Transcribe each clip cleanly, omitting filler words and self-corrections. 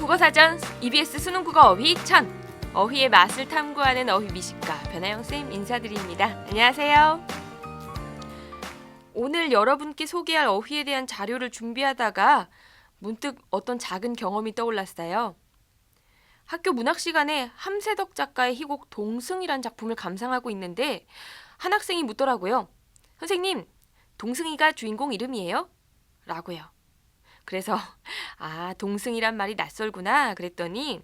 국어사전 EBS 수능국어 어휘 1000 어휘의 맛을 탐구하는 어휘 미식가 변아영쌤 인사드립니다. 안녕하세요. 오늘 여러분께 소개할 어휘에 대한 자료를 준비하다가 문득 어떤 작은 경험이 떠올랐어요. 학교 문학 시간에 함세덕 작가의 희곡 동승이란 작품을 감상하고 있는데 한 학생이 묻더라고요. 선생님, 동승이가 주인공 이름이에요? 라고요. 그래서 동승이란 말이 낯설구나 그랬더니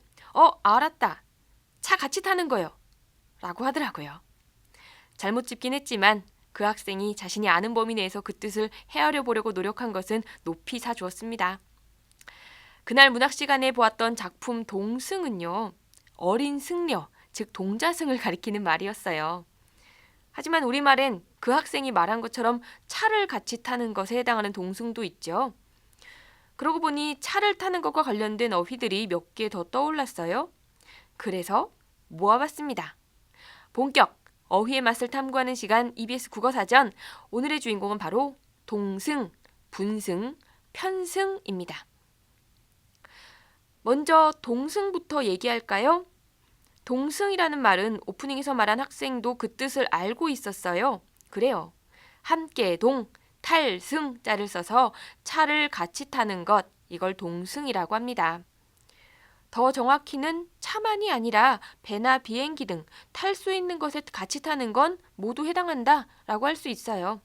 알았다. 차 같이 타는 거요. 라고 하더라고요. 잘못 짚긴 했지만 그 학생이 자신이 아는 범위 내에서 그 뜻을 헤아려 보려고 노력한 것은 높이 사주었습니다. 그날 문학 시간에 보았던 작품 동승은요. 어린 승려, 즉 동자승을 가리키는 말이었어요. 하지만 우리말엔 그 학생이 말한 것처럼 차를 같이 타는 것에 해당하는 동승도 있죠. 그러고 보니 차를 타는 것과 관련된 어휘들이 몇 개 더 떠올랐어요. 그래서 모아봤습니다. 본격 어휘의 맛을 탐구하는 시간 EBS 국어사전. 오늘의 주인공은 바로 동승, 분승, 편승입니다. 먼저 동승부터 얘기할까요? 동승이라는 말은 오프닝에서 말한 학생도 그 뜻을 알고 있었어요. 그래요. 함께 탈승자를 써서 차를 같이 타는 것, 이걸 동승이라고 합니다. 더 정확히는 차만이 아니라 배나 비행기 등 탈 수 있는 것에 같이 타는 건 모두 해당한다 라고 할 수 있어요.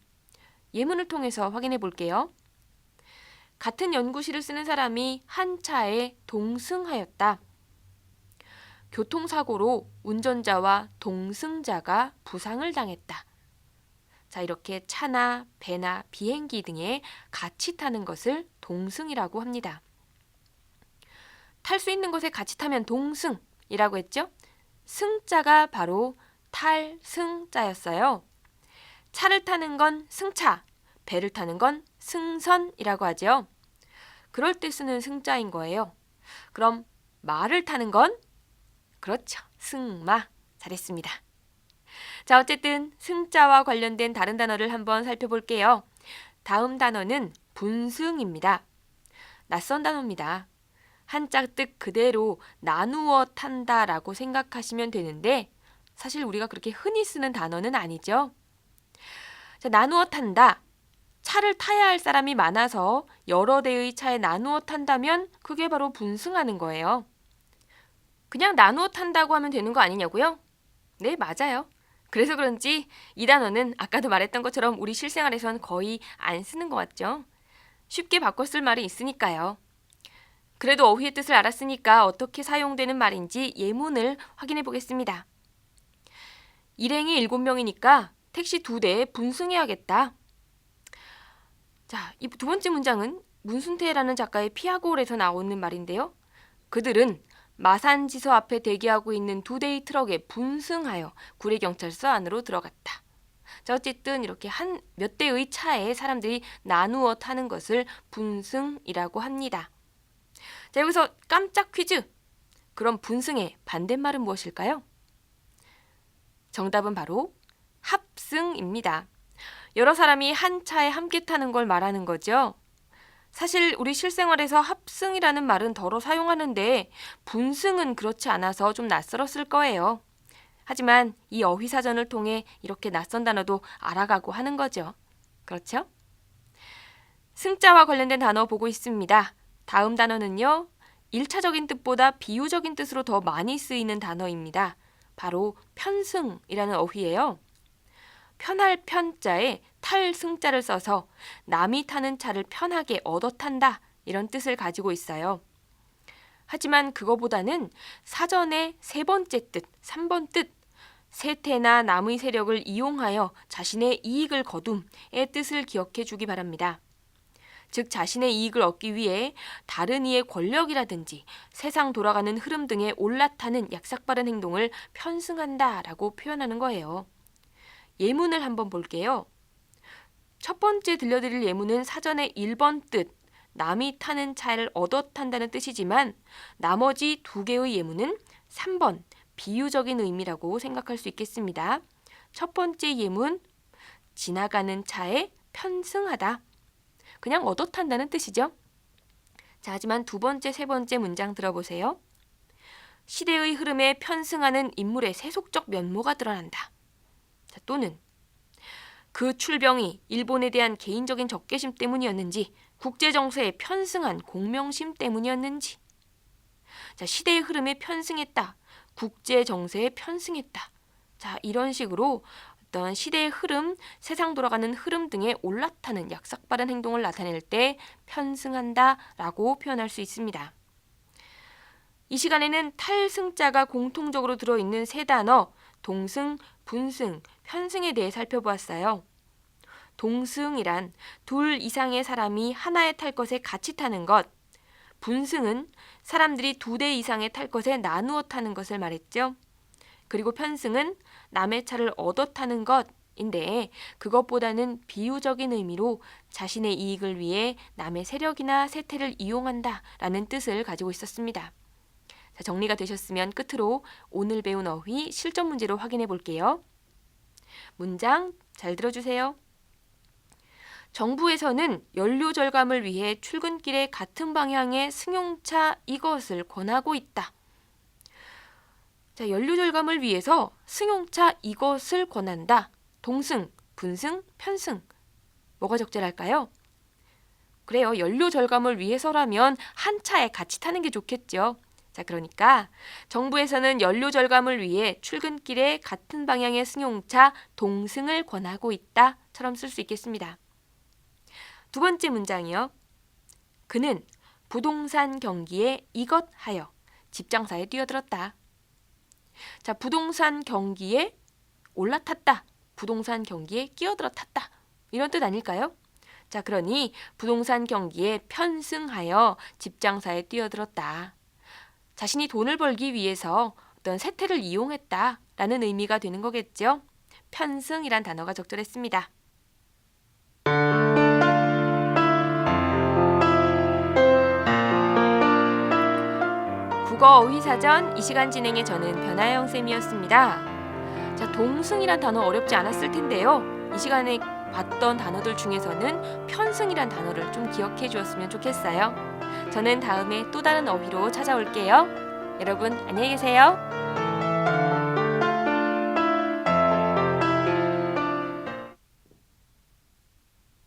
예문을 통해서 확인해 볼게요. 같은 연구실을 쓰는 사람이 한 차에 동승하였다. 교통사고로 운전자와 동승자가 부상을 당했다. 자, 이렇게 차나 배나 비행기 등에 같이 타는 것을 동승이라고 합니다. 탈 수 있는 것에 같이 타면 동승이라고 했죠? 승자가 바로 탈승자였어요. 차를 타는 건 승차, 배를 타는 건 승선이라고 하죠. 그럴 때 쓰는 승자인 거예요. 그럼 말을 타는 건? 그렇죠. 승마. 잘했습니다. 자, 어쨌든 승자와 관련된 다른 단어를 한번 살펴볼게요. 다음 단어는 분승입니다. 낯선 단어입니다. 한자 뜻 그대로 나누어 탄다라고 생각하시면 되는데 사실 우리가 그렇게 흔히 쓰는 단어는 아니죠. 자, 나누어 탄다. 차를 타야 할 사람이 많아서 여러 대의 차에 나누어 탄다면 그게 바로 분승하는 거예요. 그냥 나누어 탄다고 하면 되는 거 아니냐고요? 네, 맞아요. 그래서 그런지 이 단어는 아까도 말했던 것처럼 우리 실생활에선 거의 안 쓰는 것 같죠? 쉽게 바꿔 쓸 말이 있으니까요. 그래도 어휘의 뜻을 알았으니까 어떻게 사용되는 말인지 예문을 확인해 보겠습니다. 일행이 7명이니까 택시 2대에 분승해야겠다. 자, 이 두 번째 문장은 문순태라는 작가의 피아골에서 나오는 말인데요. 그들은 마산지서 앞에 대기하고 있는 2대의 트럭에 분승하여 구례경찰서 안으로 들어갔다. 자, 어쨌든 이렇게 몇 대의 차에 사람들이 나누어 타는 것을 분승이라고 합니다. 자, 여기서 깜짝 퀴즈. 그럼 분승의 반대말은 무엇일까요? 정답은 바로 합승입니다. 여러 사람이 한 차에 함께 타는 걸 말하는 거죠. 사실 우리 실생활에서 합승이라는 말은 덜어 사용하는데 분승은 그렇지 않아서 좀 낯설었을 거예요. 하지만 이 어휘사전을 통해 이렇게 낯선 단어도 알아가고 하는 거죠. 그렇죠? 승자와 관련된 단어 보고 있습니다. 다음 단어는요. 1차적인 뜻보다 비유적인 뜻으로 더 많이 쓰이는 단어입니다. 바로 편승이라는 어휘예요. 편할 편자에 탈승자를 써서 남이 타는 차를 편하게 얻어 탄다 이런 뜻을 가지고 있어요. 하지만 그거보다는 사전에 세 번째 뜻, 3번 뜻, 세태나 남의 세력을 이용하여 자신의 이익을 거둠의 뜻을 기억해 주기 바랍니다. 즉 자신의 이익을 얻기 위해 다른 이의 권력이라든지 세상 돌아가는 흐름 등에 올라타는 약삭빠른 행동을 편승한다라고 표현하는 거예요. 예문을 한번 볼게요. 첫 번째 들려드릴 예문은 사전의 1번 뜻, 남이 타는 차를 얻어 탄다는 뜻이지만 나머지 2개의 예문은 3번, 비유적인 의미라고 생각할 수 있겠습니다. 첫 번째 예문, 지나가는 차에 편승하다. 그냥 얻어 탄다는 뜻이죠. 자, 하지만 두 번째, 세 번째 문장 들어보세요. 시대의 흐름에 편승하는 인물의 세속적 면모가 드러난다. 자, 또는 그 출병이 일본에 대한 개인적인 적개심 때문이었는지 국제 정세에 편승한 공명심 때문이었는지. 자, 시대의 흐름에 편승했다. 국제 정세에 편승했다. 자, 이런 식으로 어떤 시대의 흐름, 세상 돌아가는 흐름 등에 올라타는 약삭빠른 행동을 나타낼 때 편승한다라고 표현할 수 있습니다. 이 시간에는 탈승자가 공통적으로 들어있는 세 단어 동승, 분승, 편승에 대해 살펴보았어요. 동승이란 둘 이상의 사람이 하나에 탈 것에 같이 타는 것, 분승은 사람들이 2대 이상의 탈 것에 나누어 타는 것을 말했죠. 그리고 편승은 남의 차를 얻어 타는 것인데 그것보다는 비유적인 의미로 자신의 이익을 위해 남의 세력이나 세태를 이용한다라는 뜻을 가지고 있었습니다. 자, 정리가 되셨으면 끝으로 오늘 배운 어휘 실전 문제로 확인해 볼게요. 문장 잘 들어주세요. 정부에서는 연료 절감을 위해 출근길에 같은 방향의 승용차 이것을 권하고 있다. 자, 연료 절감을 위해서 승용차 이것을 권한다. 동승, 분승, 편승. 뭐가 적절할까요? 그래요. 연료 절감을 위해서라면 한 차에 같이 타는 게 좋겠죠. 자, 그러니까 정부에서는 연료 절감을 위해 출근길에 같은 방향의 승용차 동승을 권하고 있다처럼 쓸 수 있겠습니다. 두 번째 문장이요. 그는 부동산 경기에 이것하여 집장사에 뛰어들었다. 자, 부동산 경기에 올라탔다. 부동산 경기에 끼어들어 탔다. 이런 뜻 아닐까요? 자, 그러니 부동산 경기에 편승하여 집장사에 뛰어들었다. 자신이 돈을 벌기 위해서 어떤 세태를 이용했다라는 의미가 되는 거겠죠. 편승이란 단어가 적절했습니다. 국어 어휘사전 이 시간 진행의 저는 변아영 쌤이었습니다. 자, 동승이란 단어 어렵지 않았을 텐데요. 이 시간에 봤던 단어들 중에서는 편승이란 단어를 좀 기억해 주었으면 좋겠어요. 저는 다음에 또 다른 어휘로 찾아올게요. 여러분 안녕히 계세요.